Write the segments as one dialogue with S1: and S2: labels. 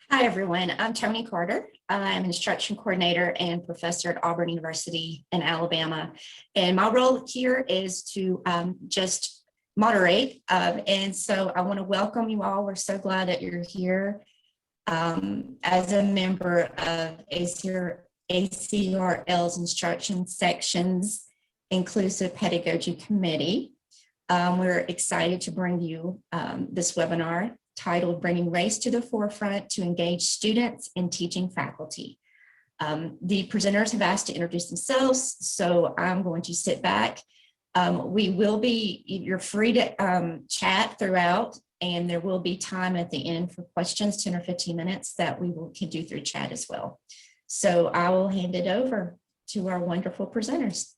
S1: Hi, everyone. I'm Tony Carter. I'm an instruction coordinator and professor at Auburn University in Alabama. And my role here is to just moderate. And so I want to welcome you all. We're so glad that you're here. As a member of ACRL's Instruction Sections Inclusive Pedagogy Committee, we're excited to bring you this webinar titled Bringing Race to the Forefront to Engage Students and Teaching Faculty. The presenters have asked to introduce themselves, so I'm going to sit back. You're free to chat throughout, and there will be time at the end for questions, 10 or 15 minutes that can do through chat as well. So I will hand it over to our wonderful presenters.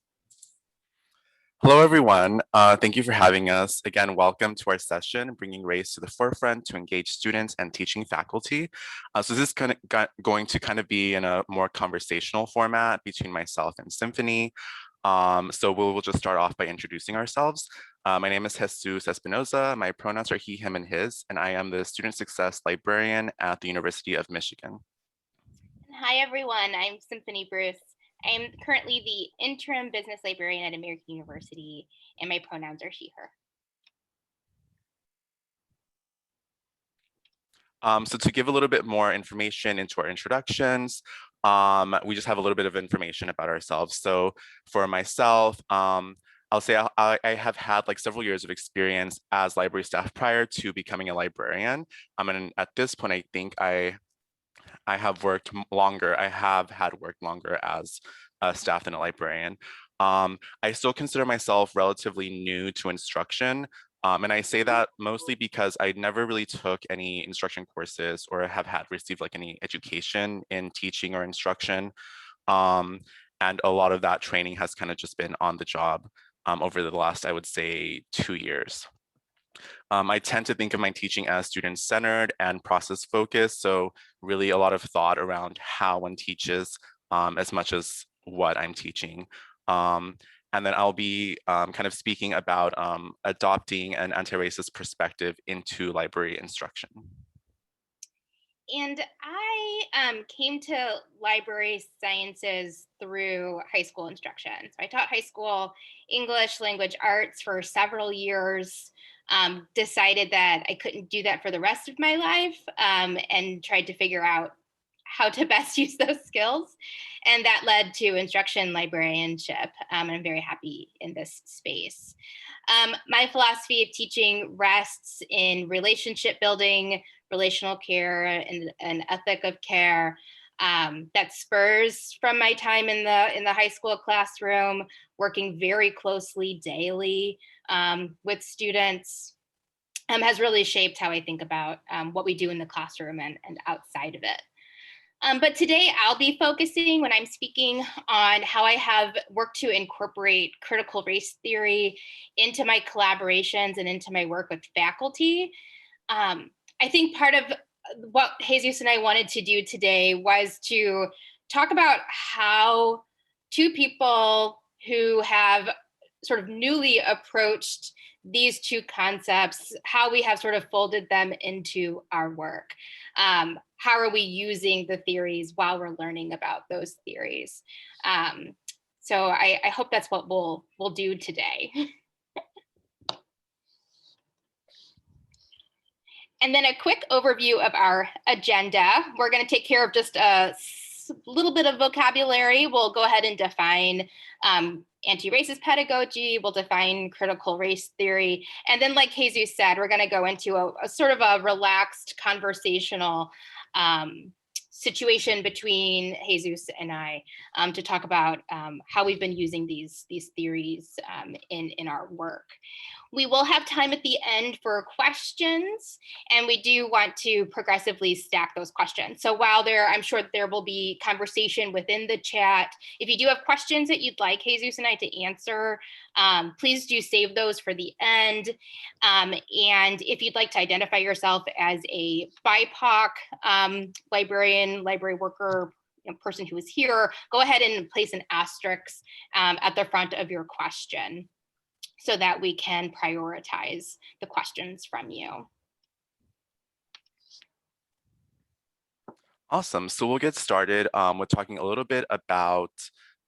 S2: Hello, everyone. Thank you for having us. Again, welcome to our session, Bringing Race to the Forefront to Engage Students and Teaching Faculty. So this is going to kind of be in a more conversational format between myself and Symphony. So we'll just start off by introducing ourselves. My name is Jesus Espinoza. My pronouns are he, him, and his, and I am the Student Success Librarian at the University of Michigan.
S3: Hi, everyone. I'm Symphony Bruce. I am currently the interim business librarian at American University, and my pronouns are she,
S2: her. So to give a little bit more information into our introductions, we just have a little bit of information about ourselves. So for myself, I'll say I have had like several years of experience as library staff prior to becoming a librarian. And at this point, I think I have worked longer. I have had worked longer as a staff than a librarian. I still consider myself relatively new to instruction. And I say that mostly because I never really took any instruction courses or have received like any education in teaching or instruction. And a lot of that training has kind of just been on the job over the last, I would say, 2 years. I tend to think of my teaching as student-centered and process-focused, so really a lot of thought around how one teaches as much as what I'm teaching. And then I'll be kind of speaking about adopting an anti-racist perspective into library instruction.
S3: And I came to library sciences through high school instruction. So I taught high school English language arts for several years. Decided that I couldn't do that for the rest of my life and tried to figure out how to best use those skills. And that led to instruction librarianship. And I'm very happy in this space. My philosophy of teaching rests in relationship building, relational care, and an ethic of care that spurs from my time in the high school classroom, working very closely daily with students, has really shaped how I think about what we do in the classroom and outside of it. But today I'll be focusing when I'm speaking on how I have worked to incorporate critical race theory into my collaborations and into my work with faculty. I think part of what Jesus and I wanted to do today was to talk about how two people who have sort of newly approached these two concepts, how we have sort of folded them into our work. How are we using the theories while we're learning about those theories? So I hope that's what we'll do today. And then a quick overview of our agenda. We're going to take care of just a little bit of vocabulary. We'll go ahead and define anti-racist pedagogy. We'll define critical race theory. And then, like Jesus said, we're going to go into a sort of a relaxed conversational situation between Jesus and I to talk about how we've been using these theories in our work. We will have time at the end for questions, and we do want to progressively stack those questions. So while I'm sure there will be conversation within the chat, if you do have questions that you'd like Jesus and I to answer, please do save those for the end. And if you'd like to identify yourself as a BIPOC librarian, library worker, person who is here, go ahead and place an asterisk at the front of your question, so that we can prioritize the questions from you.
S2: Awesome. So we'll get started with talking a little bit about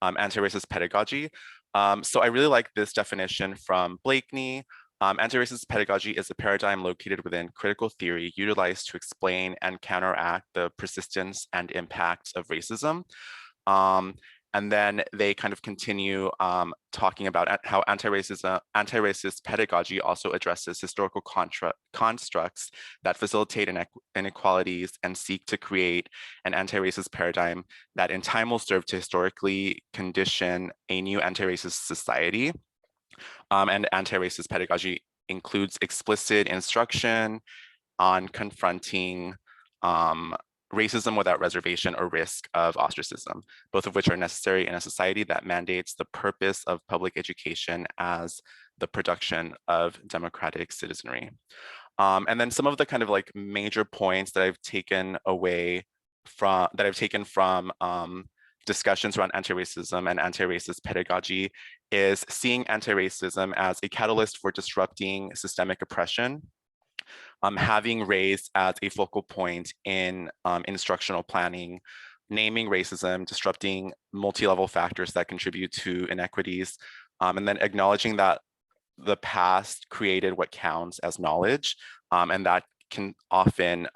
S2: anti-racist pedagogy. So I really like this definition from Blakeney. Anti-racist pedagogy is a paradigm located within critical theory utilized to explain and counteract the persistence and impact of racism. And then they kind of continue talking about how anti-racist pedagogy also addresses historical constructs that facilitate inequalities and seek to create an anti-racist paradigm that in time will serve to historically condition a new anti-racist society. And anti-racist pedagogy includes explicit instruction on confronting racism without reservation or risk of ostracism, both of which are necessary in a society that mandates the purpose of public education as the production of democratic citizenry. And then some of the kind of like major points that I've taken from discussions around anti-racism and anti-racist pedagogy is seeing anti-racism as a catalyst for disrupting systemic oppression, having race as a focal point in instructional planning, naming racism, disrupting multi-level factors that contribute to inequities, and then acknowledging that the past created what counts as knowledge, and that can often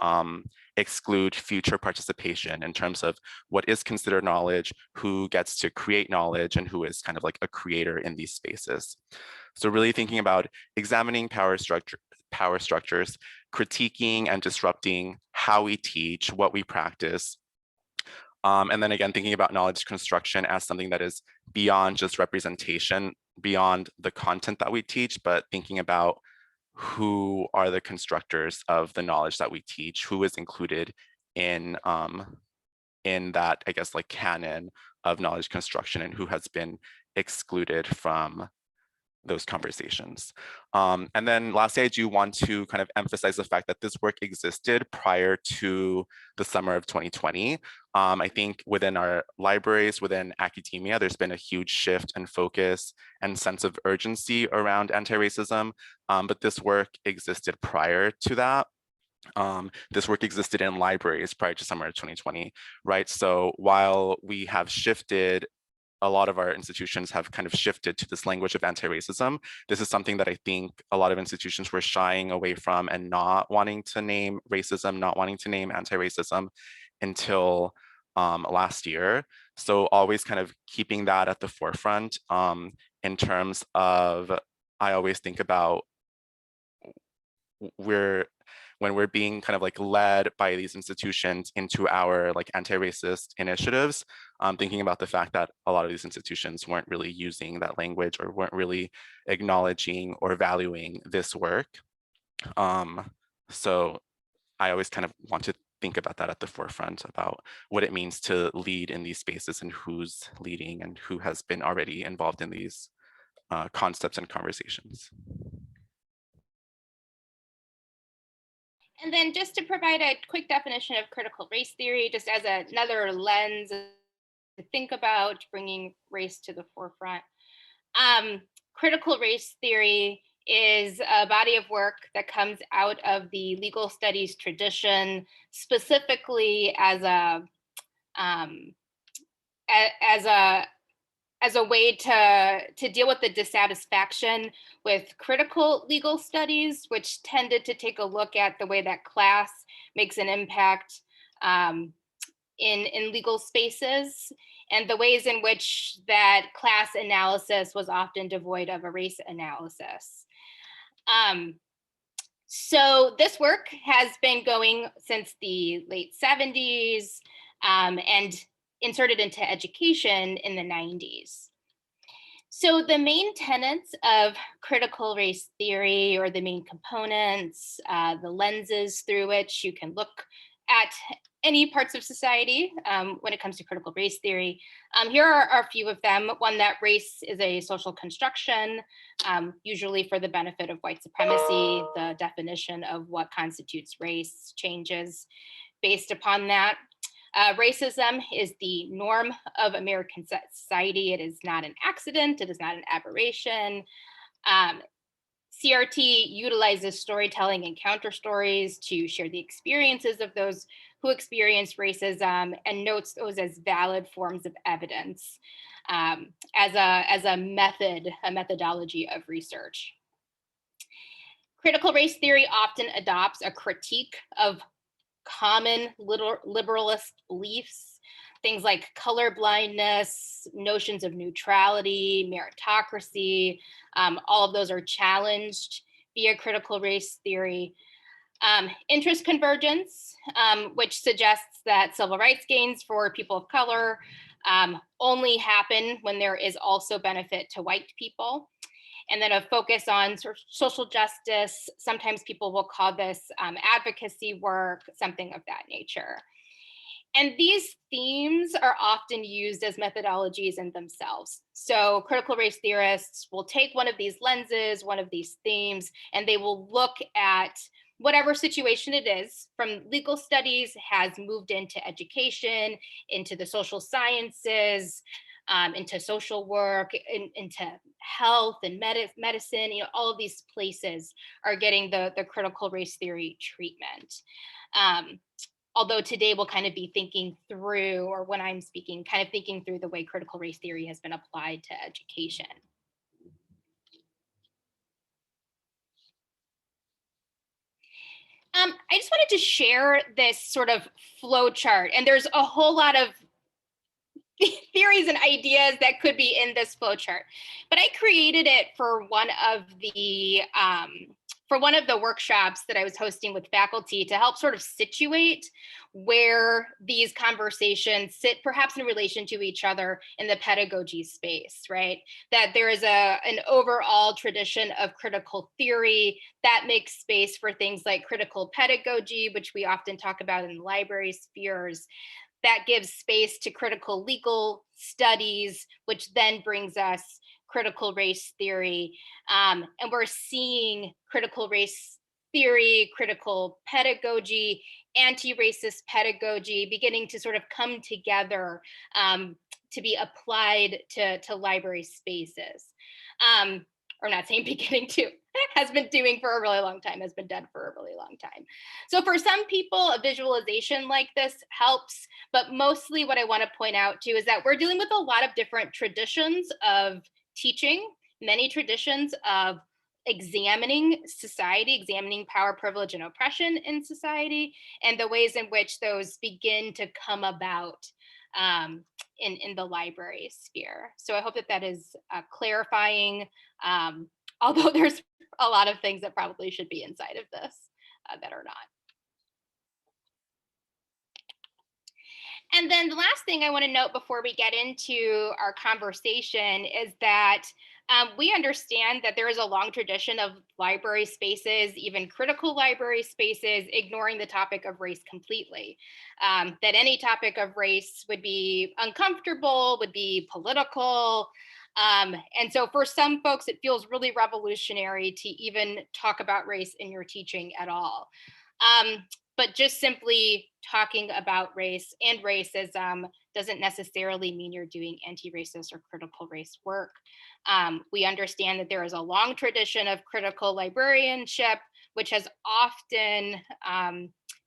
S2: exclude future participation in terms of what is considered knowledge, who gets to create knowledge, and who is kind of like a creator in these spaces. So really thinking about examining power structures, critiquing and disrupting how we teach, what we practice, and then again, thinking about knowledge construction as something that is beyond just representation, beyond the content that we teach, but thinking about who are the constructors of the knowledge that we teach, who is included in that, I guess, like canon of knowledge construction, and who has been excluded from those conversations. And then lastly, I do want to kind of emphasize the fact that this work existed prior to the summer of 2020. I think within our libraries, within academia, there's been a huge shift and focus and sense of urgency around anti-racism, but this work existed prior to that. This work existed in libraries prior to summer of 2020, right? So while we have shifted, a lot of our institutions have kind of shifted to this language of anti-racism. This is something that I think a lot of institutions were shying away from and not wanting to name racism, not wanting to name anti-racism until last year. So always kind of keeping that at the forefront in terms of, I always think about when we're being kind of like led by these institutions into our like anti-racist initiatives, thinking about the fact that a lot of these institutions weren't really using that language or weren't really acknowledging or valuing this work. So I always kind of want to think about that at the forefront about what it means to lead in these spaces and who's leading and who has been already involved in these concepts and conversations.
S3: And then just to provide a quick definition of critical race theory, just as another lens to think about bringing race to the forefront. Critical race theory is a body of work that comes out of the legal studies tradition, specifically as a way to deal with the dissatisfaction with critical legal studies, which tended to take a look at the way that class makes an impact in legal spaces, and the ways in which that class analysis was often devoid of a race analysis. So this work has been going since the late 70s and inserted into education in the 90s. So the main tenets of critical race theory, or the main components, the lenses through which you can look at any parts of society when it comes to critical race theory. Here are a few of them. One, that race is a social construction, usually for the benefit of white supremacy. The definition of what constitutes race changes based upon that. Racism is the norm of American society. It is not an accident. It is not an aberration. CRT utilizes storytelling and counter stories to share the experiences of those who experienced racism and notes those as valid forms of evidence as a methodology of research. Critical race theory often adopts a critique of common liberalist beliefs, things like colorblindness, notions of neutrality, meritocracy. All of those are challenged via critical race theory. Interest convergence, which suggests that civil rights gains for people of color only happen when there is also benefit to white people. And then a focus on sort of social justice. Sometimes people will call this advocacy work, something of that nature. And these themes are often used as methodologies in themselves. So critical race theorists will take one of these lenses, one of these themes, and they will look at whatever situation it is, from legal studies has moved into education, into the social sciences, into social work, into health and medicine. All of these places are getting the critical race theory treatment. Although today we'll kind of be thinking through, or when I'm speaking, kind of thinking through the way critical race theory has been applied to education. I just wanted to share this sort of flow chart, and there's a whole lot of theories and ideas that could be in this flow chart, but I created it for one of the workshops that I was hosting with faculty to help sort of situate where these conversations sit, perhaps in relation to each other in the pedagogy space, right? That there is an overall tradition of critical theory that makes space for things like critical pedagogy, which we often talk about in the library spheres, that gives space to critical legal studies, which then brings us critical race theory. And we're seeing critical race theory, critical pedagogy, anti-racist pedagogy beginning to sort of come together to be applied to library spaces. Or not saying beginning to, has been doing for a really long time, has been done for a really long time. So for some people, a visualization like this helps, but mostly what I want to point out too is that we're dealing with a lot of different traditions of teaching, many traditions of examining society, examining power, privilege, and oppression in society, and the ways in which those begin to come about in the library sphere. So I hope that that is clarifying, although there's a lot of things that probably should be inside of this that are not. And then the last thing I want to note before we get into our conversation is that we understand that there is a long tradition of library spaces, even critical library spaces, ignoring the topic of race completely. That any topic of race would be uncomfortable, would be political. And so for some folks, it feels really revolutionary to even talk about race in your teaching at all. But just simply talking about race and racism doesn't necessarily mean you're doing anti-racist or critical race work. We understand that there is a long tradition of critical librarianship, which has often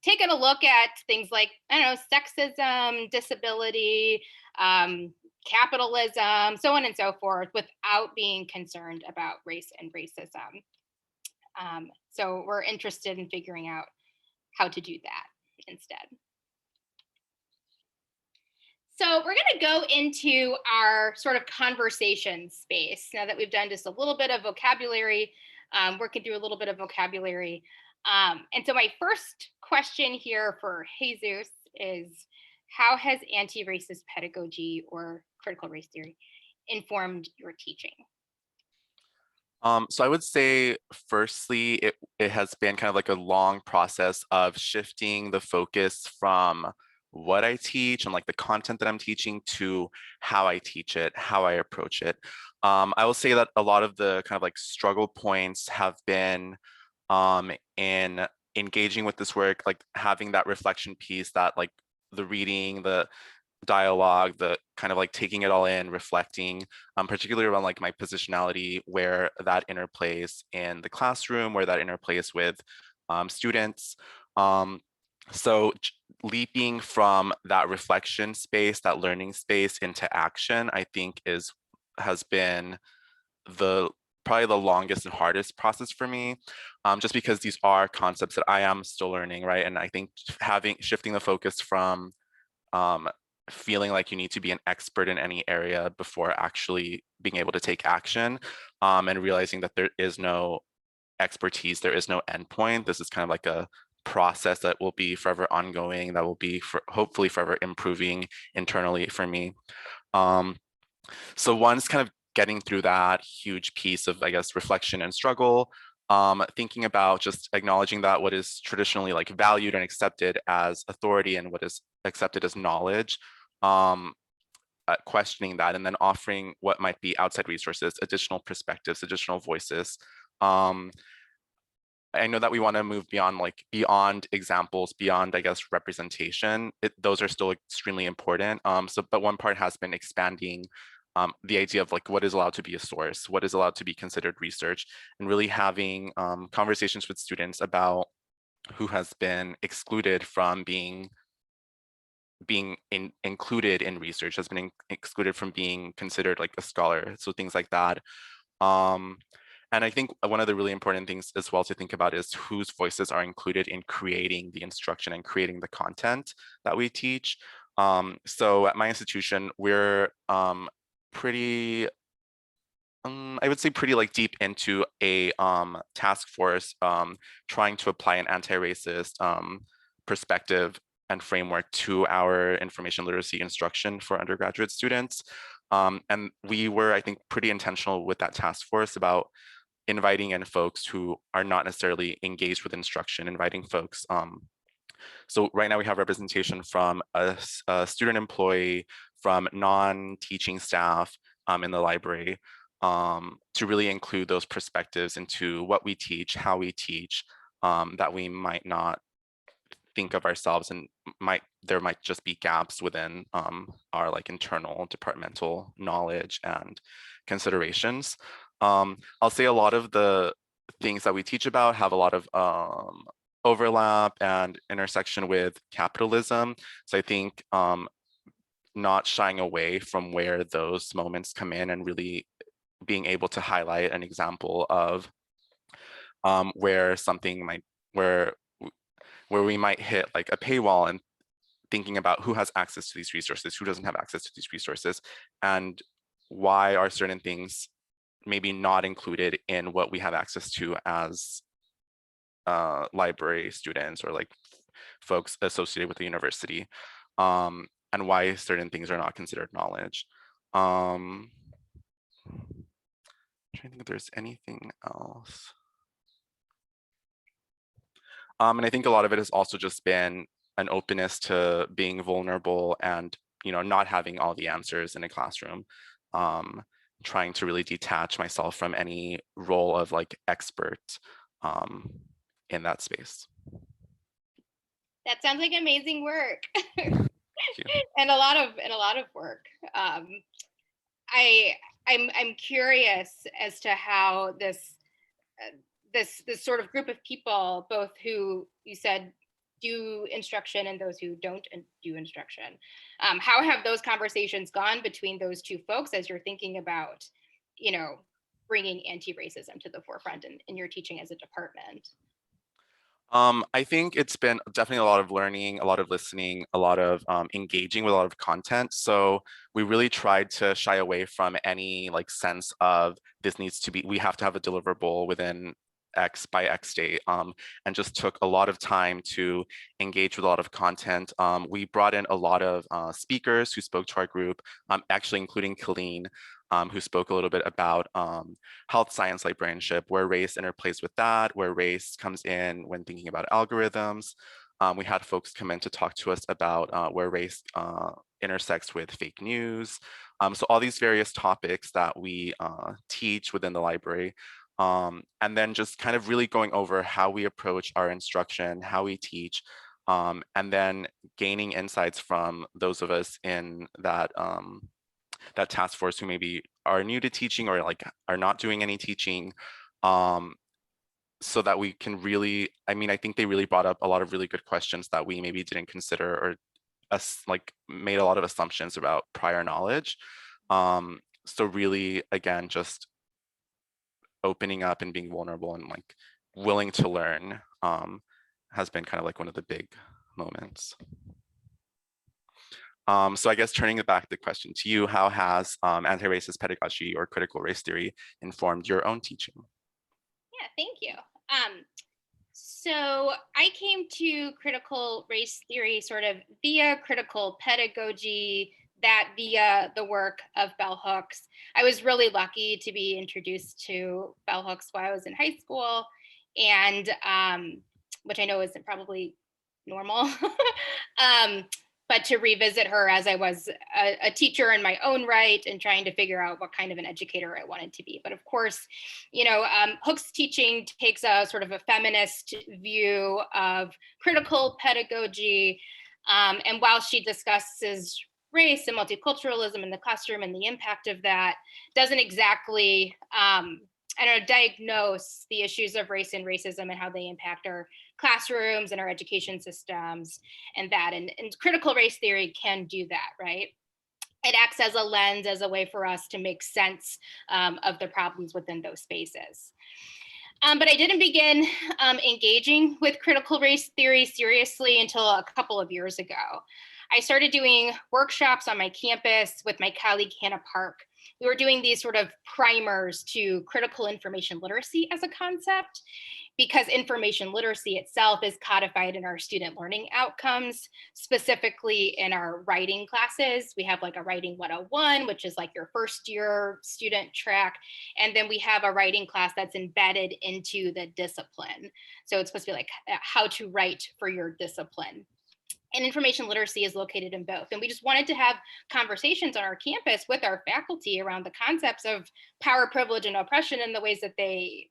S3: taken a look at things like, I don't know, sexism, disability, capitalism, so on and so forth, without being concerned about race and racism. So we're interested in figuring out how to do that instead. So we're going to go into our sort of conversation space now that we've done just a little bit of vocabulary, working through a little bit of vocabulary. And so my first question here for Jesus is, how has anti-racist pedagogy or critical race theory informed your teaching?
S2: So I would say, firstly, it has been kind of like a long process of shifting the focus from what I teach and like the content that I'm teaching to how I teach it, how I approach it. I will say that a lot of the kind of like struggle points have been in engaging with this work, like having that reflection piece, that like the reading, the dialogue, the kind of like taking it all in, reflecting, particularly around like my positionality, where that interplays in the classroom, where that interplays with students. So leaping from that reflection space, that learning space into action, I think has been probably the longest and hardest process for me, just because these are concepts that I am still learning, right? And I think shifting the focus from feeling like you need to be an expert in any area before actually being able to take action, and realizing that there is no expertise, there is no endpoint. This is kind of like a process that will be forever ongoing, that will be hopefully forever improving internally for me. So one's kind of getting through that huge piece of, I guess, reflection and struggle, thinking about just acknowledging that what is traditionally like valued and accepted as authority and what is accepted as knowledge, questioning that, and then offering what might be outside resources, additional perspectives, additional voices. I know that we want to move beyond examples, beyond, I guess, representation. Those are still extremely important. But one part has been expanding the idea of like what is allowed to be a source, what is allowed to be considered research, and really having conversations with students about who has been excluded from being included in research, has been excluded from being considered like a scholar. So things like that. And I think one of the really important things as well to think about is whose voices are included in creating the instruction and creating the content that we teach. So at my institution, we're pretty, I would say pretty like deep into a task force trying to apply an anti-racist perspective and framework to our information literacy instruction for undergraduate students. And we were, I think, pretty intentional with that task force about inviting in folks who are not necessarily engaged with instruction, inviting folks. So right now we have representation from a student employee, from non-teaching staff in the library, to really include those perspectives into what we teach, how we teach, that we might not think of ourselves, and there might just be gaps within our like internal departmental knowledge and considerations. I'll say a lot of the things that we teach about have a lot of overlap and intersection with capitalism. So I think not shying away from where those moments come in and really being able to highlight an example of where we might hit like a paywall, and thinking about who has access to these resources, who doesn't have access to these resources, and why are certain things maybe not included in what we have access to as library students or like folks associated with the university, and why certain things are not considered knowledge. I'm trying to think if there's anything else. And I think a lot of it has also just been an openness to being vulnerable and, not having all the answers in a classroom, trying to really detach myself from any role of like expert in that space.
S3: That sounds like amazing work.
S2: Thank you.
S3: And a lot of work. I'm curious as to how this sort of group of people, both who you said do instruction and those who don't do instruction, how have those conversations gone between those two folks as you're thinking about, bringing anti-racism to the forefront in your teaching as a department?
S2: I think it's been definitely a lot of learning, a lot of listening, a lot of engaging with a lot of content. So we really tried to shy away from any like sense of we have to have a deliverable within X by X date, and just took a lot of time to engage with a lot of content. We brought in a lot of speakers who spoke to our group, actually including Colleen, who spoke a little bit about health science librarianship, where race interplays with that, where race comes in when thinking about algorithms. We had folks come in to talk to us about where race intersects with fake news. So all these various topics that we teach within the library. And then just kind of really going over how we approach our instruction, how we teach, and then gaining insights from those of us in that that task force who maybe are new to teaching or like are not doing any teaching, so that we can really, I mean, I think they really brought up a lot of really good questions that we maybe didn't consider, or us like made a lot of assumptions about prior knowledge. So really, again, just opening up and being vulnerable and like willing to learn has been kind of like one of the big moments. So I guess turning it back the question to you, how has anti-racist pedagogy or critical race theory informed your own teaching?
S3: Yeah, thank you. So I came to critical race theory sort of via critical pedagogy, that via the work of bell hooks. I was really lucky to be introduced to bell hooks while I was in high school, and which I know isn't probably normal. But to revisit her as I was a teacher in my own right and trying to figure out what kind of an educator I wanted to be. But of course, you know, Hook's teaching takes a sort of a feminist view of critical pedagogy. And while she discusses race and multiculturalism in the classroom and the impact of that, doesn't exactly diagnose the issues of race and racism and how they impact our classrooms and our education systems and that. And critical race theory can do that, right? It acts as a lens, as a way for us to make sense of the problems within those spaces. But I didn't begin engaging with critical race theory seriously until a couple of years ago. I started doing workshops on my campus with my colleague, Hannah Park. We were doing these sort of primers to critical information literacy as a concept, because information literacy itself is codified in our student learning outcomes, specifically in our writing classes. We have like a writing 101, which is like your first year student track. And then we have a writing class that's embedded into the discipline. So it's supposed to be like how to write for your discipline. And information literacy is located in both. And we just wanted to have conversations on our campus with our faculty around the concepts of power, privilege, and oppression and the ways that they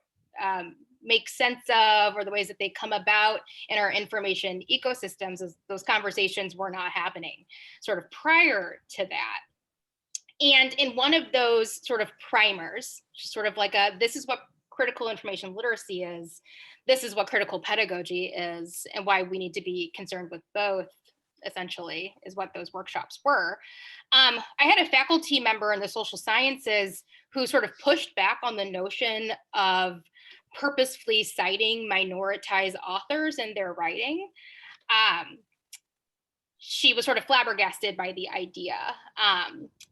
S3: make sense of, or the ways that they come about in our information ecosystems, as those conversations were not happening sort of prior to that. And in one of those sort of primers, sort of like this is what critical information literacy is, this is what critical pedagogy is, and why we need to be concerned with both, essentially, is what those workshops were. I had a faculty member in the social sciences who sort of pushed back on the notion of purposefully citing minoritized authors in their writing. She was sort of flabbergasted by the idea.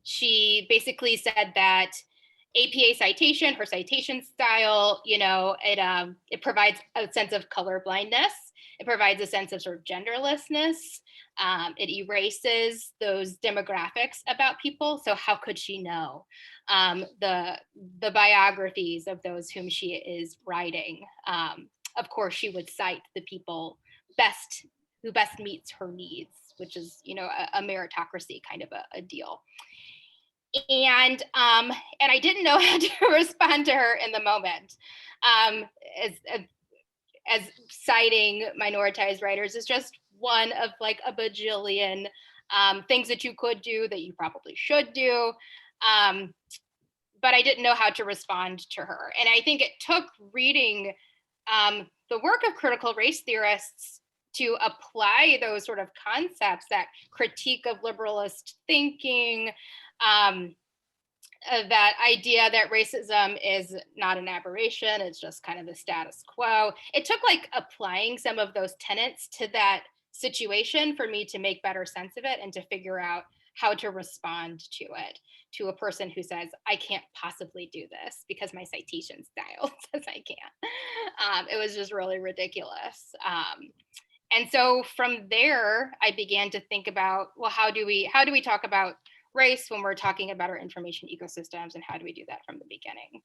S3: She basically said that APA citation, her citation style, you know, it provides a sense of colorblindness. It provides a sense of sort of genderlessness. It erases those demographics about people. So how could she know the biographies of those whom she is writing? Of course, she would cite the people who best meets her needs, which is, you know, a meritocracy kind of a deal. And I didn't know how to respond to her in the moment. As citing minoritized writers is just one of like a bajillion things that you could do that you probably should do. But I didn't know how to respond to her. And I think it took reading the work of critical race theorists to apply those sort of concepts, that critique of liberalist thinking, that idea that racism is not an aberration, it's just kind of the status quo. It took like applying some of those tenets to that situation for me to make better sense of it and to figure out how to respond to it, to a person who says, I can't possibly do this because my citation style says I can't. It was just really ridiculous. And so from there, I began to think about, well, how do we talk about race when we're talking about our information ecosystems, and how do we do that from the beginning?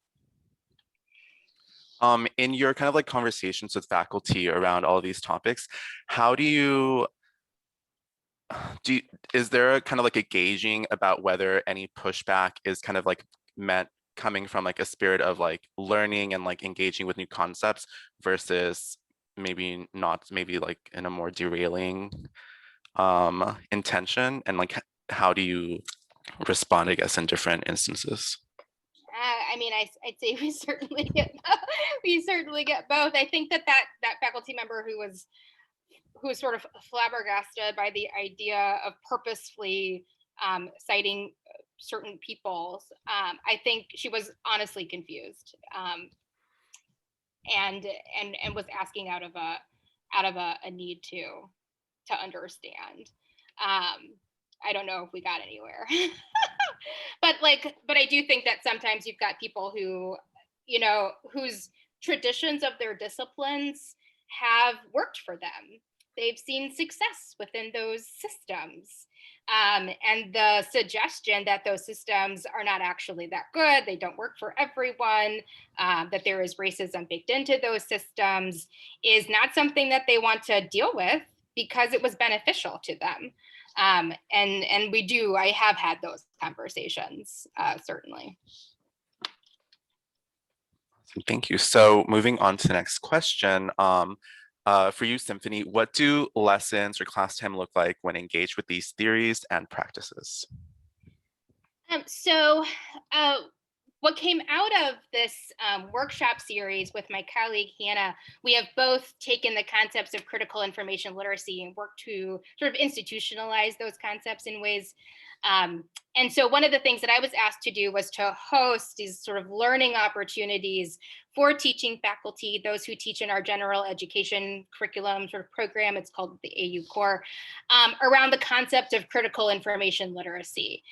S2: In your kind of like conversations with faculty around all of these topics, how is there a kind of like a gauging about whether any pushback is kind of like meant coming from like a spirit of like learning and like engaging with new concepts versus maybe not, maybe like in a more derailing intention, and like how do you respond, I guess, in different instances?
S3: I mean, I'd say we certainly get both. I think that faculty member who was sort of flabbergasted by the idea of purposefully citing certain peoples. I think she was honestly confused, and was asking out of a need to understand. I don't know if we got anywhere. but I do think that sometimes you've got people who, whose traditions of their disciplines have worked for them. They've seen success within those systems. And the suggestion that those systems are not actually that good, they don't work for everyone, that there is racism baked into those systems, is not something that they want to deal with because it was beneficial to them. And I have had those conversations, certainly.
S2: Thank you. So moving on to the next question, for you, Symphony, what do lessons or class time look like when engaged with these theories and practices?
S3: What came out of this workshop series with my colleague Hannah, we have both taken the concepts of critical information literacy and worked to sort of institutionalize those concepts in ways. And so one of the things that I was asked to do was to host these sort of learning opportunities for teaching faculty, those who teach in our general education curriculum sort of program, it's called the AU Core, around the concept of critical information literacy.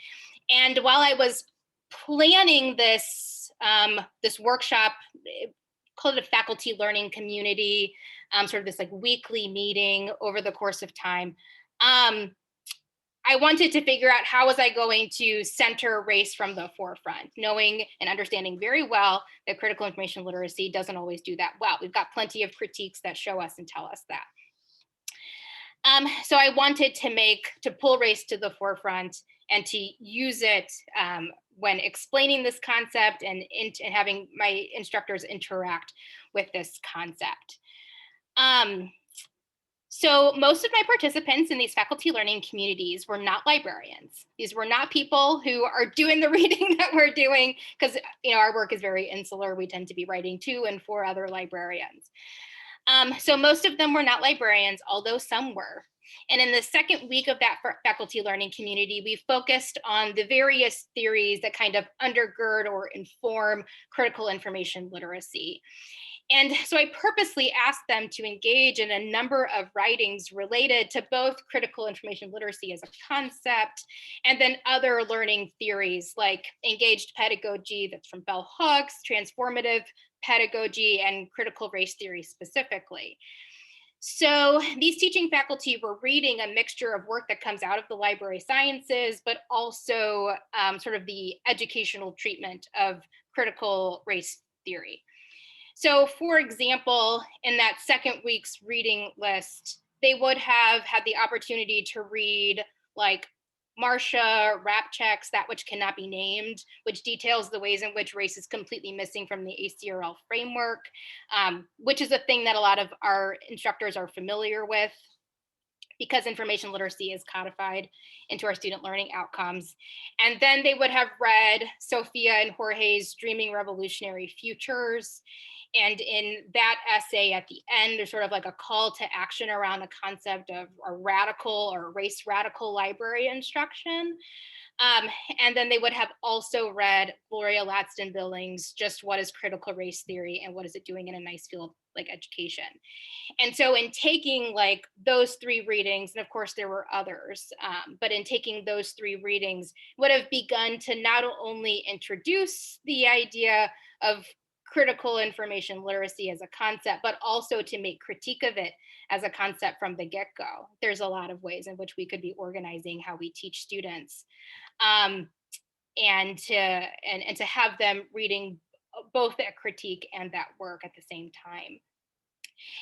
S3: And while I was planning this workshop, called it a faculty learning community, sort of this like weekly meeting over the course of time, I wanted to figure out how was I going to center race from the forefront, knowing and understanding very well that critical information literacy doesn't always do that well. We've got plenty of critiques that show us and tell us that. So I wanted to pull race to the forefront and to use it when explaining this concept and having my instructors interact with this concept. So most of my participants in these faculty learning communities were not librarians. These were not people who are doing the reading that we're doing, because our work is very insular. We tend to be writing to and for other librarians. So most of them were not librarians, although some were. And in the second week of that faculty learning community, we focused on the various theories that kind of undergird or inform critical information literacy. And so I purposely asked them to engage in a number of writings related to both critical information literacy as a concept, and then other learning theories like engaged pedagogy, that's from bell hooks, transformative pedagogy, and critical race theory specifically. So these teaching faculty were reading a mixture of work that comes out of the library sciences, but also sort of the educational treatment of critical race theory. So for example, in that second week's reading list, they would have had the opportunity to read like Marcia Rapchek's That Which Cannot Be Named, which details the ways in which race is completely missing from the ACRL framework, which is a thing that a lot of our instructors are familiar with because information literacy is codified into our student learning outcomes. And then they would have read Sophia and Jorge's Dreaming Revolutionary Futures. And in that essay at the end, there's sort of like a call to action around the concept of a radical or race radical library instruction. And then they would have also read Gloria Ladson-Billings' Just What is Critical Race Theory and What is it doing in a nice field like education? And so in taking like those three readings, and of course there were others, but in taking those three readings, would have begun to not only introduce the idea of critical information literacy as a concept, but also to make critique of it as a concept from the get-go. There's a lot of ways in which we could be organizing how we teach students, and to have them reading both that critique and that work at the same time.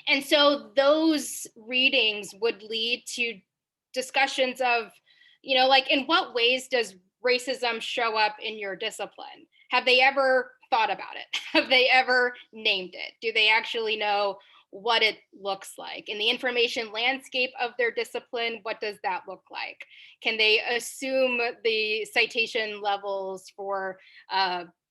S3: And so those readings would lead to discussions of, like, in what ways does racism show up in your discipline? Have they ever thought about it? Have they ever named it? Do they actually know what it looks like. In the information landscape of their discipline, what does that look like? Can they assume the citation levels for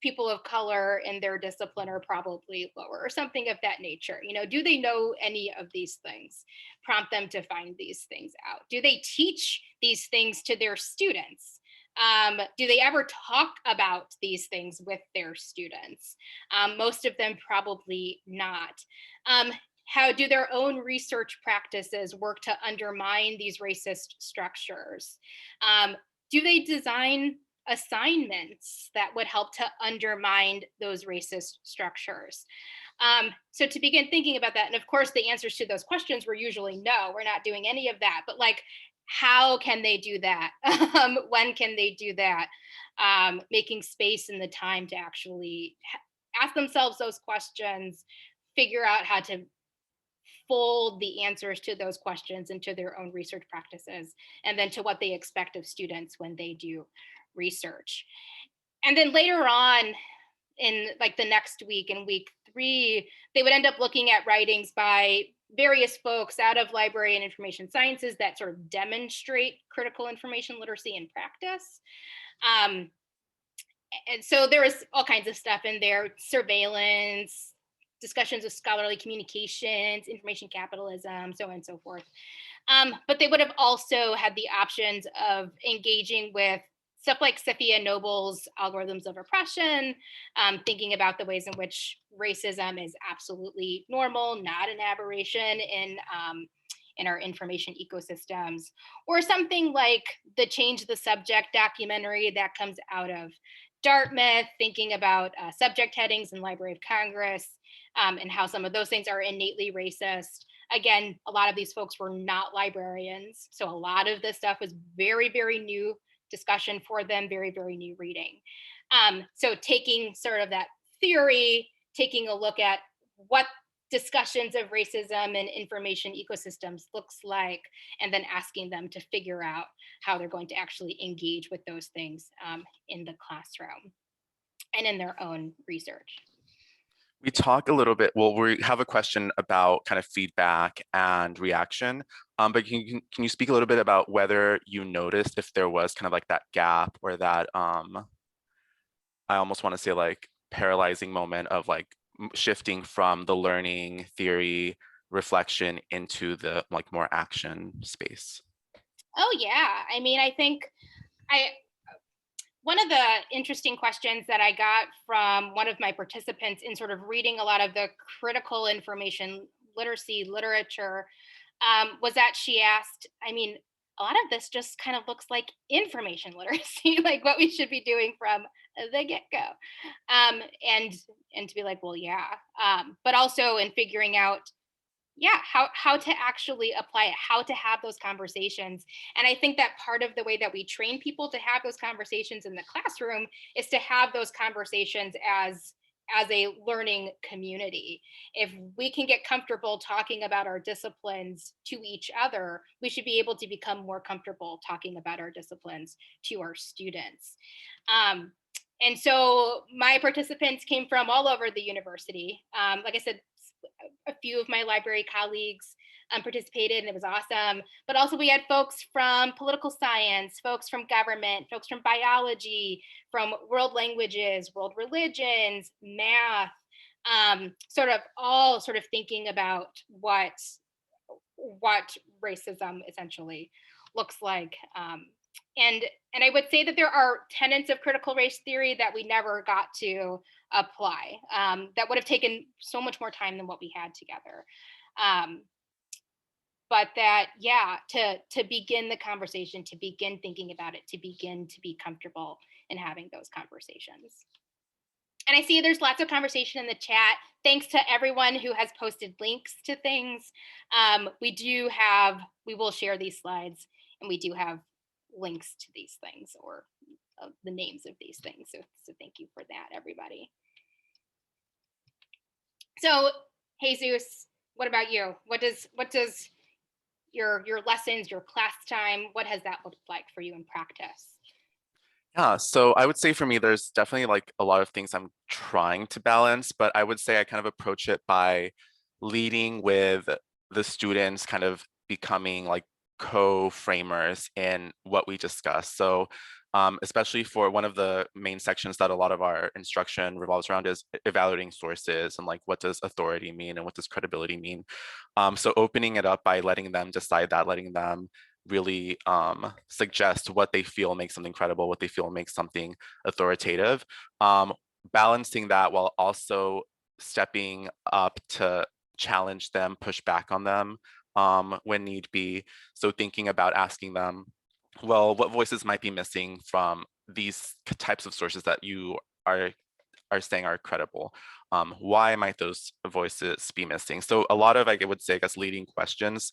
S3: people of color in their discipline are probably lower, or something of that nature? You know, do they know any of these things? Prompt them to find these things out. Do they teach these things to their students? Do they ever talk about these things with their students? Most of them probably not. How do their own research practices work to undermine these racist structures? Do they design assignments that would help to undermine those racist structures? So to begin thinking about that, and of course the answers to those questions were usually no, we're not doing any of that, but like, how can they do that? When can they do that? Making space and the time to actually ask themselves those questions, figure out how to fold the answers to those questions into their own research practices, and then to what they expect of students when they do research. And then later on in like the next week, in week 3, they would end up looking at writings by various folks out of library and information sciences that sort of demonstrate critical information literacy in practice. And so there was all kinds of stuff in there: surveillance, discussions of scholarly communications, information capitalism, so on and so forth. But they would have also had the options of engaging with stuff like Sophia Noble's algorithms of oppression, thinking about the ways in which racism is absolutely normal, not an aberration in our information ecosystems, or something like the Change the Subject documentary that comes out of Dartmouth, thinking about subject headings in Library of Congress, and how some of those things are innately racist. Again, a lot of these folks were not librarians, so a lot of this stuff was very, very new discussion for them, very, very new reading. So taking sort of that theory, taking a look at what discussions of racism and information ecosystems looks like, and then asking them to figure out how they're going to actually engage with those things in the classroom and in their own research.
S2: We talk a little bit, well, we have a question about kind of feedback and reaction, but can you speak a little bit about whether you noticed if there was kind of like that gap or that, I almost want to say like paralyzing moment of like shifting from the learning theory reflection into the like more action space?
S3: Oh yeah, I mean, I think one of the interesting questions that I got from one of my participants in sort of reading a lot of the critical information literacy literature was that she asked, I mean, a lot of this just kind of looks like information literacy, like what we should be doing from the get-go. And to be like, well, yeah. But also in figuring out, yeah, how to actually apply it, how to have those conversations. And I think that part of the way that we train people to have those conversations in the classroom is to have those conversations as a learning community. If we can get comfortable talking about our disciplines to each other, we should be able to become more comfortable talking about our disciplines to our students. And so my participants came from all over the university. Like I said, a few of my library colleagues participated, and it was awesome. But also we had folks from political science, folks from government, folks from biology, from world languages, world religions, math, sort of all sort of thinking about what racism essentially looks like. And I would say that there are tenets of critical race theory that we never got to apply, that would have taken so much more time than what we had together. But that, yeah, to begin the conversation, to begin thinking about it, to begin to be comfortable in having those conversations. And I see there's lots of conversation in the chat. Thanks to everyone who has posted links to things. We will share these slides, and we do have links to these things, or the names of these things. So thank you for that, everybody. So, Jesus, what about you? What does your lessons, your class time, what has that looked like for you in practice?
S2: Yeah, so I would say for me, there's definitely like a lot of things I'm trying to balance, but I would say I kind of approach it by leading with the students kind of becoming like co-framers in what we discuss. So especially for one of the main sections that a lot of our instruction revolves around is evaluating sources and like what does authority mean and what does credibility mean. So opening it up by letting them decide that, letting them really suggest what they feel makes something credible, what they feel makes something authoritative, balancing that while also stepping up to challenge them, push back on them when need be. So thinking about asking them, well, what voices might be missing from these types of sources that you are saying are credible? Why might those voices be missing? So a lot of, I would say, I guess, leading questions,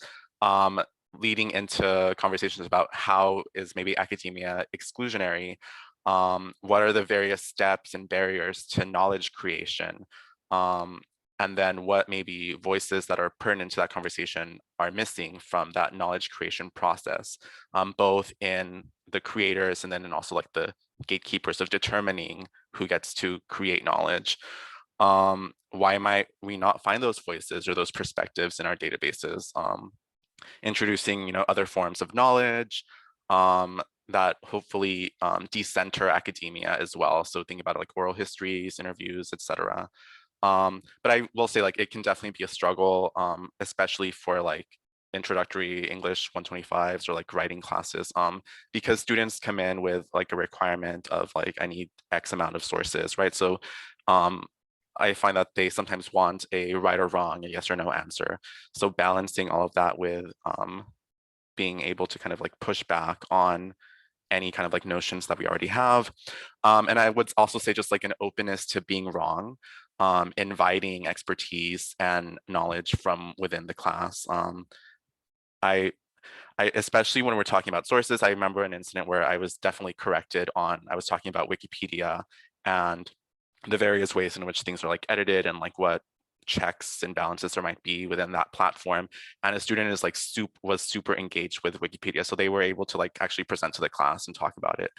S2: leading into conversations about how is maybe academia exclusionary? What are the various steps and barriers to knowledge creation? And then what maybe voices that are pertinent to that conversation are missing from that knowledge creation process, both in the creators and then in also like the gatekeepers of determining who gets to create knowledge. Why might we not find those voices or those perspectives in our databases? Introducing, other forms of knowledge that hopefully decenter academia as well. So think about like oral histories, interviews, etc. But I will say like it can definitely be a struggle, especially for like introductory English 125s or like writing classes, because students come in with like a requirement of like, I need X amount of sources, right? So I find that they sometimes want a right or wrong, a yes or no answer. So balancing all of that with being able to kind of like push back on any kind of like notions that we already have. And I would also say just like an openness to being wrong, inviting expertise and knowledge from within the class. I especially when we're talking about sources, I remember an incident where I was definitely corrected on, I was talking about Wikipedia and the various ways in which things are like edited and like what checks and balances there might be within that platform. And a student is like was super engaged with Wikipedia. So they were able to like actually present to the class and talk about it.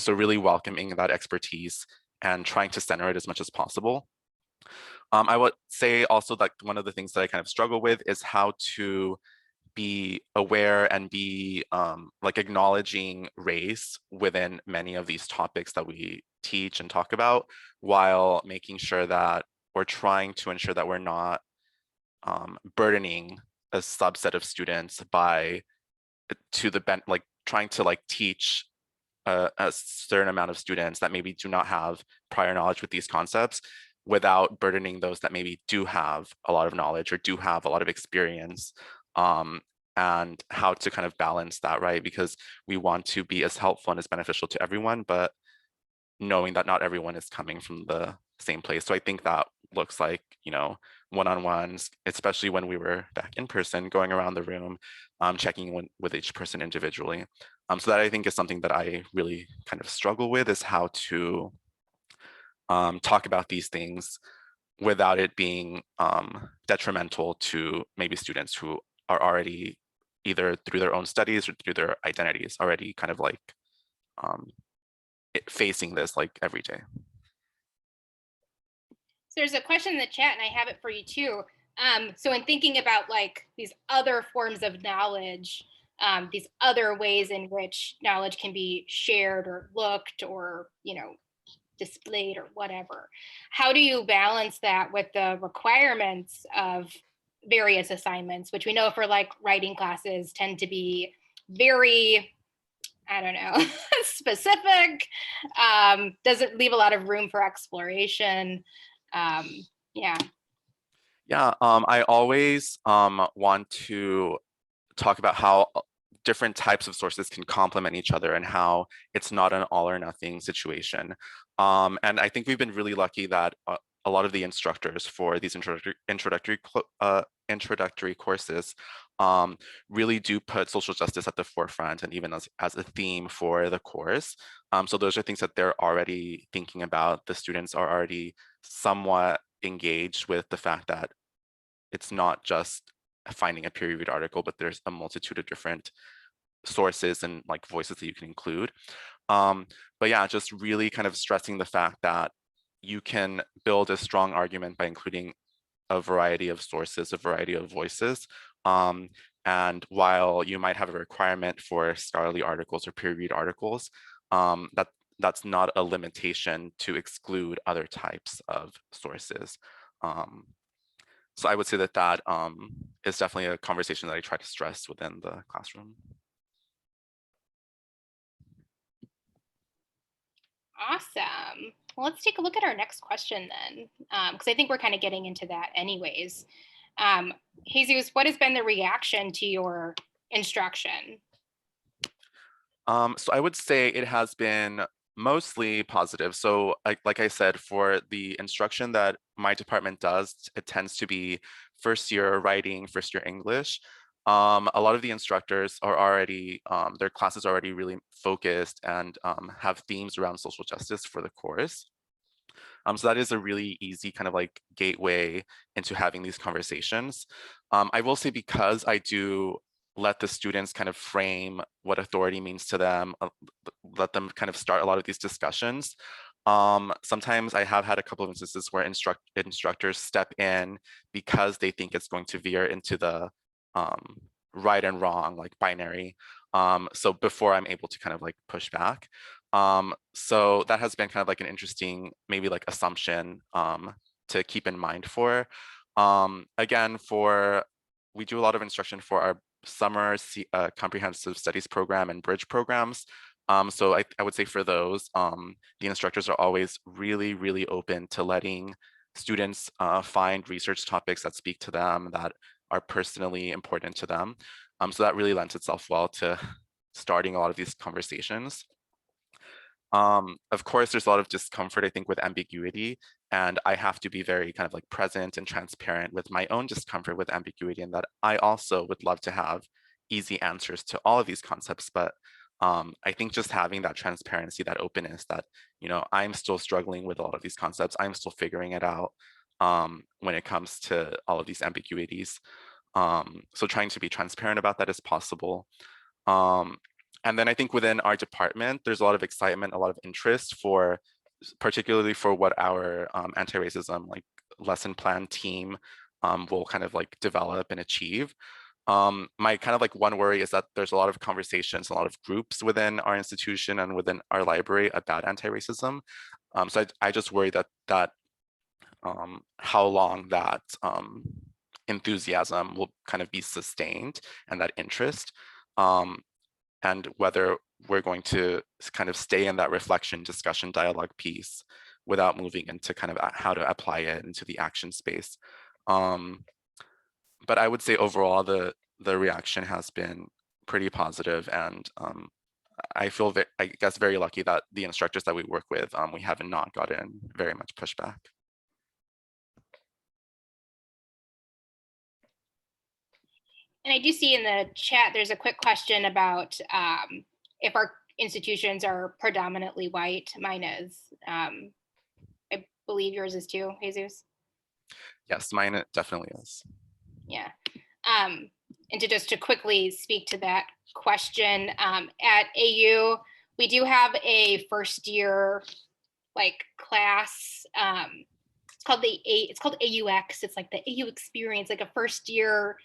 S2: So really welcoming that expertise and trying to center it as much as possible. I would say also that one of the things that I kind of struggle with is how to be aware and be like acknowledging race within many of these topics that we teach and talk about, while making sure that we're trying to ensure that we're not burdening a subset of students by like trying to like teach a certain amount of students that maybe do not have prior knowledge with these concepts without burdening those that maybe do have a lot of knowledge or do have a lot of experience, and how to kind of balance that, right? Because we want to be as helpful and as beneficial to everyone, but knowing that not everyone is coming from the same place. So I think that looks like, one-on-ones, especially when we were back in person, going around the room, checking with each person individually. So that I think is something that I really kind of struggle with, is how to talk about these things without it being detrimental to maybe students who are already either through their own studies or through their identities already kind of like facing this like every day.
S3: So there's a question in the chat and I have it for you too. So in thinking about like these other forms of knowledge, these other ways in which knowledge can be shared or looked or, displayed or whatever, how do you balance that with the requirements of various assignments, which we know for like writing classes tend to be very, I don't know, specific, doesn't leave a lot of room for exploration. Yeah.
S2: Yeah, I always want to talk about how different types of sources can complement each other and how it's not an all or nothing situation. And I think we've been really lucky that a lot of the instructors for these introductory courses really do put social justice at the forefront and even as a theme for the course. So those are things that they're already thinking about. The students are already somewhat engaged with the fact that it's not just finding a peer-reviewed article, but there's a multitude of different sources and like voices that you can include. But yeah, just really kind of stressing the fact that you can build a strong argument by including a variety of sources, a variety of voices. And while you might have a requirement for scholarly articles or peer-reviewed articles, that's not a limitation to exclude other types of sources. So I would say that that is definitely a conversation that I try to stress within the classroom.
S3: Awesome. Well, let's take a look at our next question then, because I think we're kind of getting into that anyways. Jesus, what has been the reaction to your instruction?
S2: So I would say it has been mostly positive. So like I said, for the instruction that my department does, it tends to be first year writing, first year English. A lot of the instructors are already, their classes are already really focused and have themes around social justice for the course. So that is a really easy kind of like gateway into having these conversations. I will say, because I do let the students kind of frame what authority means to them, let them kind of start a lot of these discussions. Sometimes I have had a couple of instances where instructors step in because they think it's going to veer into the right and wrong, like binary. So before I'm able to kind of like push back. So that has been kind of like an interesting, maybe like assumption to keep in mind for. Again, we do a lot of instruction for our summer comprehensive studies program and bridge programs. So I would say for those, the instructors are always really, really open to letting students find research topics that speak to them, that are personally important to them. So that really lends itself well to starting a lot of these conversations. Of course, there's a lot of discomfort, I think, with ambiguity, and I have to be very kind of like present and transparent with my own discomfort with ambiguity, and that I also would love to have easy answers to all of these concepts. But I think just having that transparency, that openness, that, you know, I'm still struggling with a lot of these concepts, I'm still figuring it out when it comes to all of these ambiguities. So trying to be transparent about that as possible. And then I think within our department, there's a lot of excitement, a lot of interest for, particularly for what our anti-racism like lesson plan team will kind of like develop and achieve. My kind of like one worry is that there's a lot of conversations, a lot of groups within our institution and within our library about anti-racism. So I just worry that how long that enthusiasm will kind of be sustained, and that interest. And whether we're going to kind of stay in that reflection, discussion, dialogue piece without moving into kind of how to apply it into the action space. But I would say overall, the reaction has been pretty positive, and I feel, I guess, very lucky that the instructors that we work with, we haven't not gotten very much pushback.
S3: And I do see in the chat, there's a quick question about if our institutions are predominantly white. Mine is. I believe yours is too, Jesus.
S2: Yes, mine definitely is.
S3: Yeah. And to quickly speak to that question, at AU, we do have a first year like class. It's called AUX. It's like the AU experience, like a first year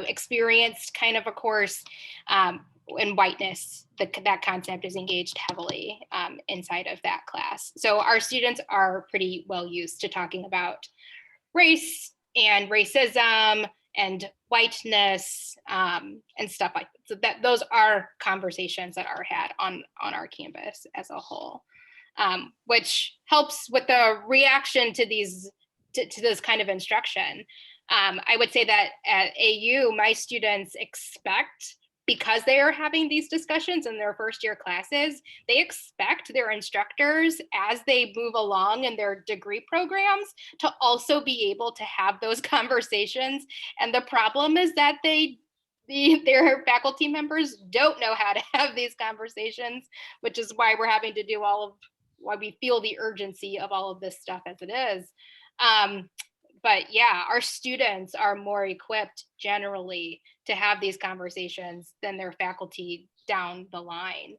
S3: experienced kind of a course, and whiteness, that concept is engaged heavily inside of that class. So our students are pretty well used to talking about race and racism and whiteness and stuff like that. So that those are conversations that are had on our campus as a whole, which helps with the reaction to these to this kind of instruction. I would say that at AU, my students expect, because they are having these discussions in their first year classes, they expect their instructors, as they move along in their degree programs, to also be able to have those conversations. And the problem is that their faculty members don't know how to have these conversations, which is why we're having to do why we feel the urgency of all of this stuff as it is. But yeah, our students are more equipped generally to have these conversations than their faculty down the line.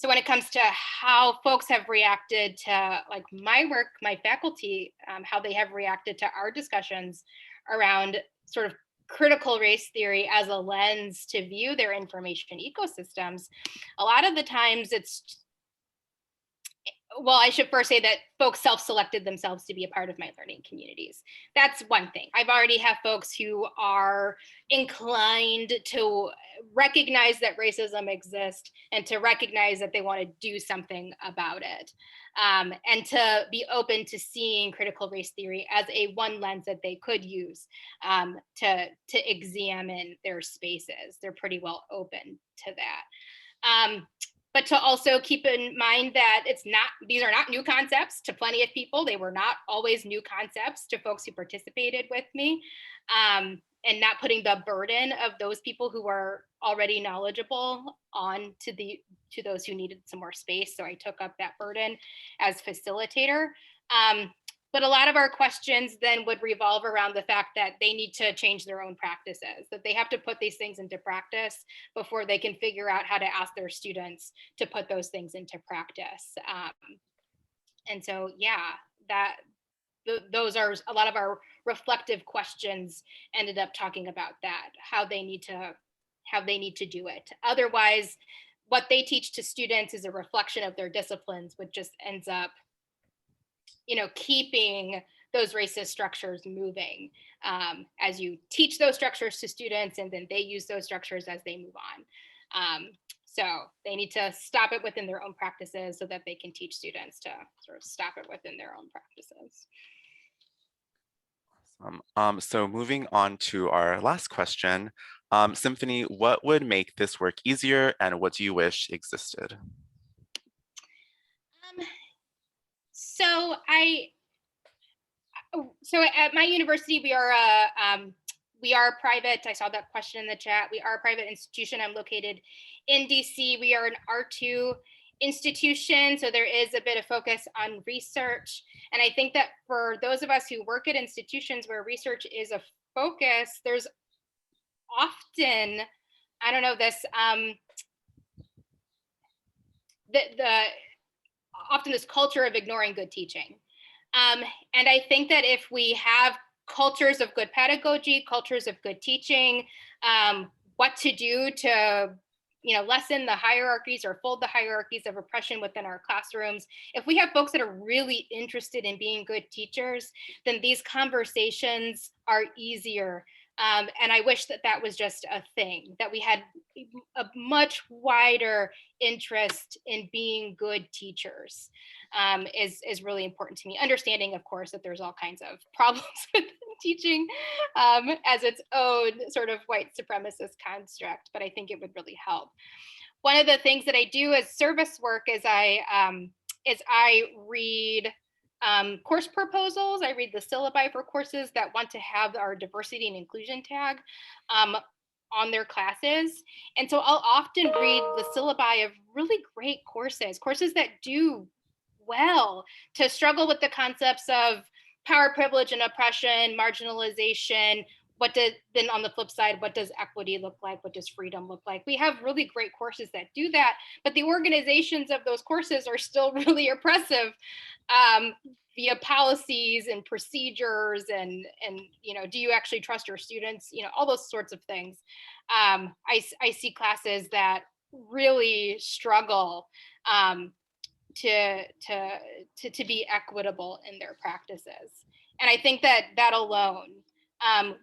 S3: So when it comes to how folks have reacted to like my work, my faculty, how they have reacted to our discussions around sort of critical race theory as a lens to view their information ecosystems, a lot of the times it's, well, I should first say that folks self-selected themselves to be a part of my learning communities. That's one thing. I've already have folks who are inclined to recognize that racism exists and to recognize that they want to do something about it. And to be open to seeing critical race theory as a one lens that they could use to examine their spaces. They're pretty well open to that. But to also keep in mind that these are not new concepts to plenty of people. They were not always new concepts to folks who participated with me, and not putting the burden of those people who are already knowledgeable on to those who needed some more space. So I took up that burden as facilitator. But a lot of our questions then would revolve around the fact that they need to change their own practices, that they have to put these things into practice before they can figure out how to ask their students to put those things into practice. And so, yeah, those are a lot of our reflective questions ended up talking about that, how they need to do it. Otherwise, what they teach to students is a reflection of their disciplines, which just ends up keeping those racist structures moving as you teach those structures to students, and then they use those structures as they move on. So they need to stop it within their own practices so that they can teach students to sort of stop it within their own practices.
S2: So moving on to our last question, Symphony, what would make this work easier and what do you wish existed?
S3: So at my university, we are private. I saw that question in the chat. We are a private institution. I'm located in DC. We are an R2 institution, so there is a bit of focus on research. And I think that for those of us who work at institutions where research is a focus, there's often, I don't know, this often this culture of ignoring good teaching. And I think that if we have cultures of good pedagogy, cultures of good teaching, what to do to lessen the hierarchies or fold the hierarchies of oppression within our classrooms. If we have folks that are really interested in being good teachers, then these conversations are easier. And I wish that that was just a thing, that we had a much wider interest in being good teachers is really important to me. Understanding, of course, that there's all kinds of problems with teaching as its own sort of white supremacist construct, but I think it would really help. One of the things that I do as service work is I read course proposals. I read the syllabi for courses that want to have our diversity and inclusion tag on their classes. And so I'll often read the syllabi of really great courses that do well to struggle with the concepts of power, privilege, and oppression, marginalization. Then on the flip side, what does equity look like? What does freedom look like? We have really great courses that do that, but the organizations of those courses are still really oppressive via policies and procedures and do you actually trust your students? All those sorts of things. I see classes that really struggle to be equitable in their practices. And I think that alone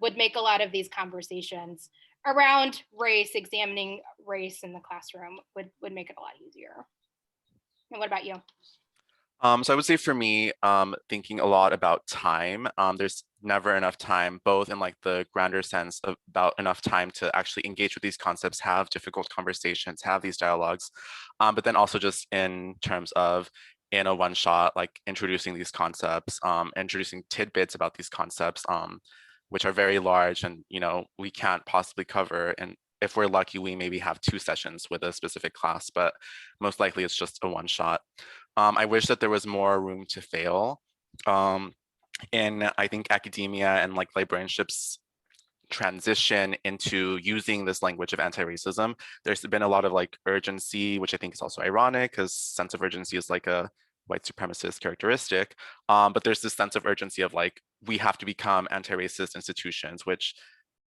S3: would make a lot of these conversations around race, examining race in the classroom would make it a lot easier. And what about you?
S2: So I would say for me, thinking a lot about time, there's never enough time, both in like the grander sense of about enough time to actually engage with these concepts, have difficult conversations, have these dialogues, but then also just in terms of in a one shot, like introducing these concepts, introducing tidbits about these concepts, which are very large and, we can't possibly cover. And if we're lucky, we maybe have 2 sessions with a specific class, but most likely it's just a one shot. I wish that there was more room to fail in, I think, academia and like librarianships transition into using this language of anti-racism. There's been a lot of like urgency, which I think is also ironic because sense of urgency is like a white supremacist characteristic. But there's this sense of urgency of like, we have to become anti-racist institutions, which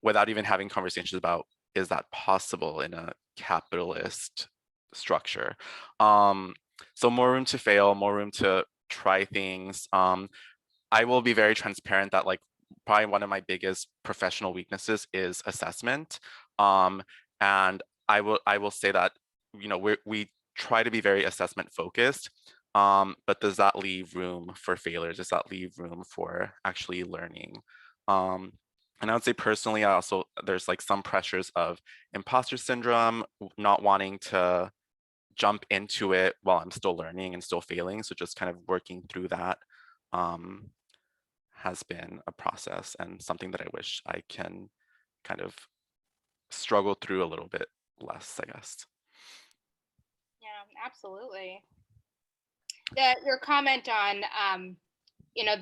S2: without even having conversations about, is that possible in a capitalist structure? So more room to fail, more room to try things. I will be very transparent that like probably one of my biggest professional weaknesses is assessment. And I will say that, you know, we try to be very assessment focused, but does that leave room for failures? Does that leave room for actually learning? And I would say personally, there's like some pressures of imposter syndrome, not wanting to jump into it while I'm still learning and still failing. So just kind of working through that has been a process and something that I wish I can kind of struggle through a little bit less, I guess.
S3: Yeah, absolutely. Your comment on you know,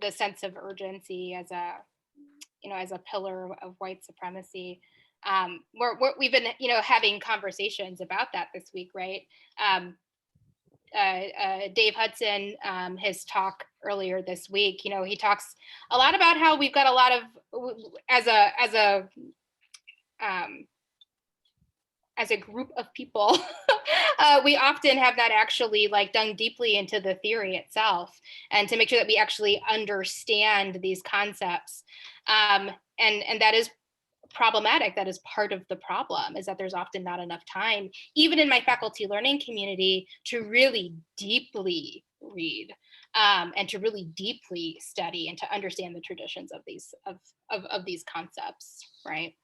S3: the sense of urgency as a, you know, as a pillar of white supremacy. We've been, you know, having conversations about that this week, right? Dave Hudson, his talk earlier this week, you know, he talks a lot about how we've got a lot of, as a group of people, we often have not actually like dug deeply into the theory itself, and to make sure that we actually understand these concepts. And that is problematic. That is part of the problem, is that there's often not enough time, even in my faculty learning community, to really deeply read and to really deeply study and to understand the traditions of these concepts, right?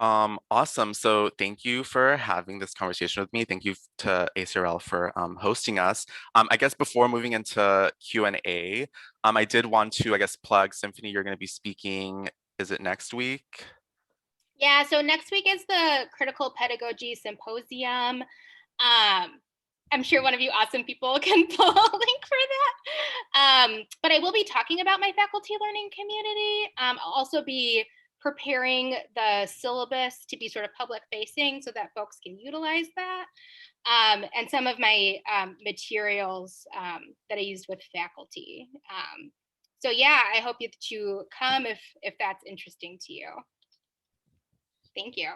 S2: Awesome. So thank you for having this conversation with me. Thank you to ACRL for hosting us. I guess before moving into Q&A, I did want to, I guess, plug Symphony. You're going to be speaking, is it next week?
S3: Yeah, so next week is the Critical Pedagogy Symposium. I'm sure one of you awesome people can pull a link for that. But I will be talking about my faculty learning community. I'll also be preparing the syllabus to be sort of public facing so that folks can utilize that. And some of my materials that I used with faculty. So yeah, I hope that you come if that's interesting to you. Thank you.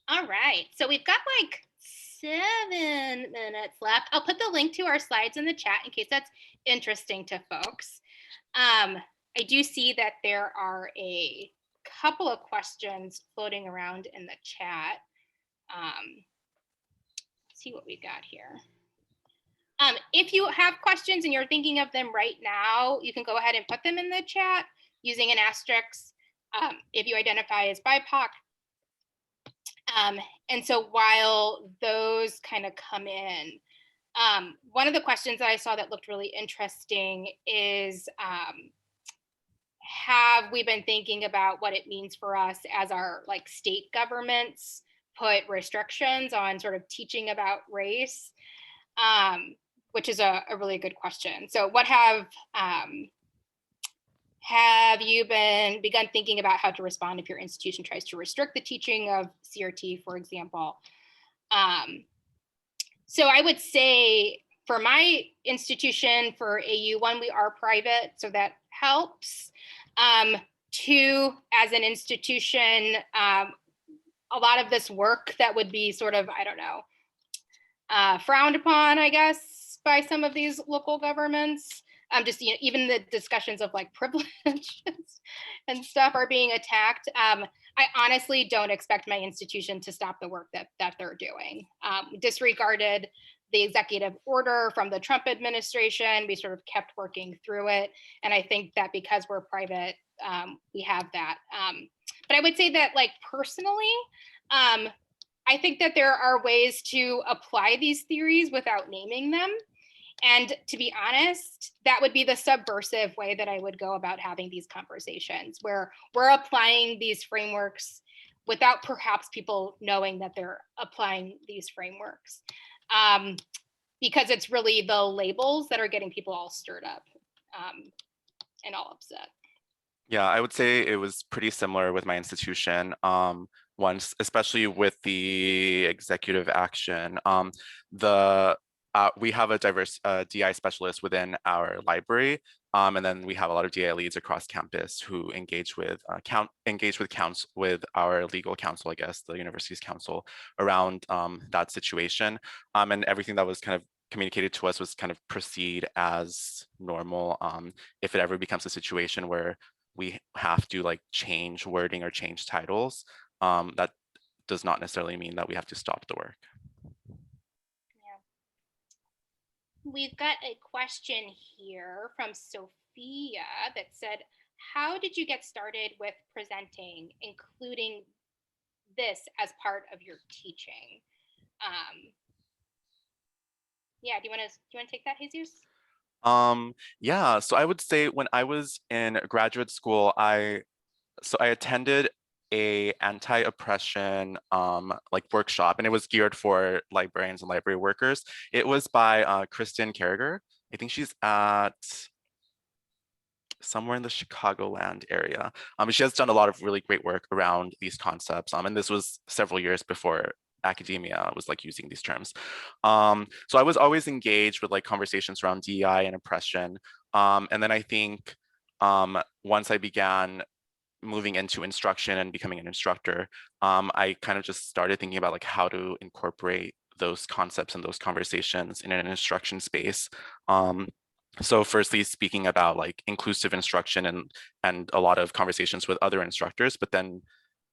S3: All right, so we've got like 7 minutes left. I'll put the link to our slides in the chat in case that's interesting to folks. I do see that there are a couple of questions floating around in the chat. Let's see what we got here. If you have questions and you're thinking of them right now, you can go ahead and put them in the chat using an asterisk if you identify as BIPOC. And so while those kind of come in, one of the questions that I saw that looked really interesting is, have we been thinking about what it means for us as our like state governments put restrictions on sort of teaching about race, which is a really good question. So what have you begun thinking about how to respond if your institution tries to restrict the teaching of CRT, for example? So I would say for my institution, for AU, 1, we are private, so that helps. 2, as an institution, a lot of this work that would be sort of, I don't know, frowned upon, I guess, by some of these local governments. Just, you know, even the discussions of like privilege and stuff are being attacked. I honestly don't expect my institution to stop the work that they're doing. Disregarded the executive order from the Trump administration. We sort of kept working through it. And I think that because we're private, we have that. But I would say that like personally, I think that there are ways to apply these theories without naming them. And to be honest, that would be the subversive way that I would go about having these conversations, where we're applying these frameworks without perhaps people knowing that they're applying these frameworks. because it's really the labels that are getting people all stirred up and all upset.
S2: Yeah, I would say it was pretty similar with my institution. Once, especially with the executive action, we have a diverse DI specialist within our library, and then we have a lot of DI leads across campus who engage with with our legal counsel, I guess, the university's counsel, around that situation, and everything that was kind of communicated to us was kind of proceed as normal. If it ever becomes a situation where we have to like change wording or change titles, that does not necessarily mean that we have to stop the work.
S3: Yeah. We've got a question here from Sophia that said, how did you get started with presenting, including this as part of your teaching? Yeah, do you want to take that, Jesus?
S2: Yeah, so I would say when I was in graduate school, I attended a anti-oppression like workshop, and it was geared for librarians and library workers. It was by Kristen Carragher. I think she's at somewhere in the Chicagoland area. She has done a lot of really great work around these concepts. And this was several years before academia was like using these terms. So I was always engaged with like conversations around DEI and oppression. And then I think once I began moving into instruction and becoming an instructor, I kind of just started thinking about like how to incorporate those concepts and those conversations in an instruction space. So firstly, speaking about like inclusive instruction and a lot of conversations with other instructors, but then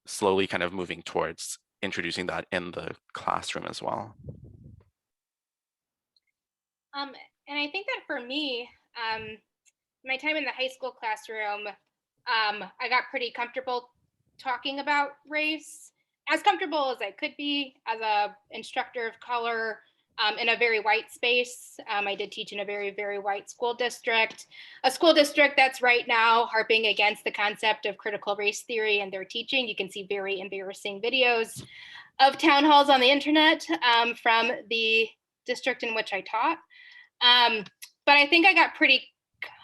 S2: slowly kind of moving towards introducing that in the classroom as well.
S3: And I think that for me, my time in the high school classroom, I got pretty comfortable talking about race, as comfortable as I could be as a instructor of color in a very white space. I did teach in a very, very white school district, a school district that's right now harping against the concept of critical race theory in their teaching. You can see very embarrassing videos of town halls on the internet from the district in which I taught. But I think I got pretty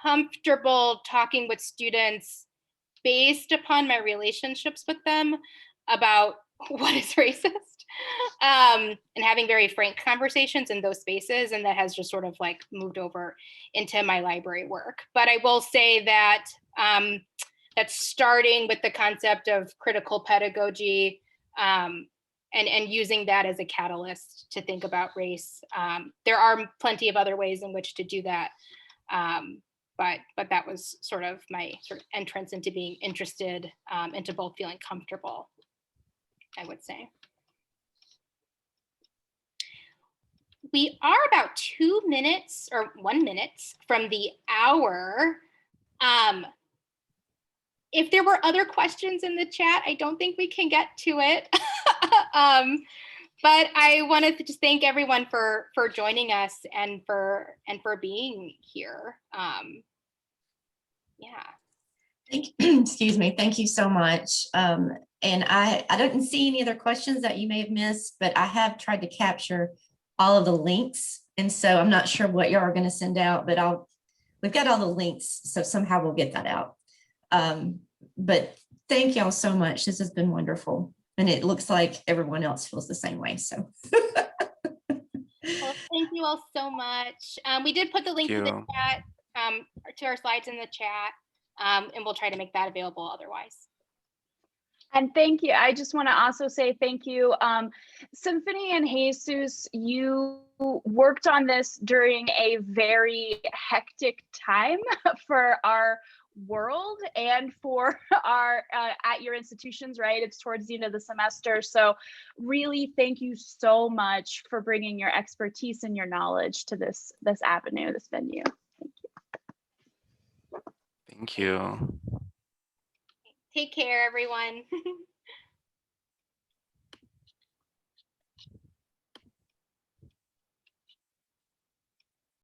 S3: comfortable talking with students based upon my relationships with them about what is racist, and having very frank conversations in those spaces. And that has just sort of like moved over into my library work. But I will say that that's starting with the concept of critical pedagogy and using that as a catalyst to think about race. There are plenty of other ways in which to do that. But that was sort of my sort of entrance into being interested, into both feeling comfortable, I would say. We are about 2 minutes or 1 minute from the hour. If there were other questions in the chat, I don't think we can get to it. But I wanted to just thank everyone for joining us and for being here. Yeah.
S1: Excuse me. Thank you so much. And I didn't see any other questions that you may have missed, but I have tried to capture all of the links. And so I'm not sure what y'all are going to send out, but we've got all the links. So somehow we'll get that out. But thank y'all so much. This has been wonderful. And it looks like everyone else feels the same way. So.
S3: Well, thank you all so much. We did put the link to the chat, to our slides in the chat, and we'll try to make that available otherwise.
S4: And thank you. I just want to also say thank you. Symphony and Jesus, you worked on this during a very hectic time for our world and for our at your institutions, right? It's towards the end of the semester. So really thank you so much for bringing your expertise and your knowledge to this avenue, this venue. Thank you.
S2: Thank you.
S3: Take care, everyone.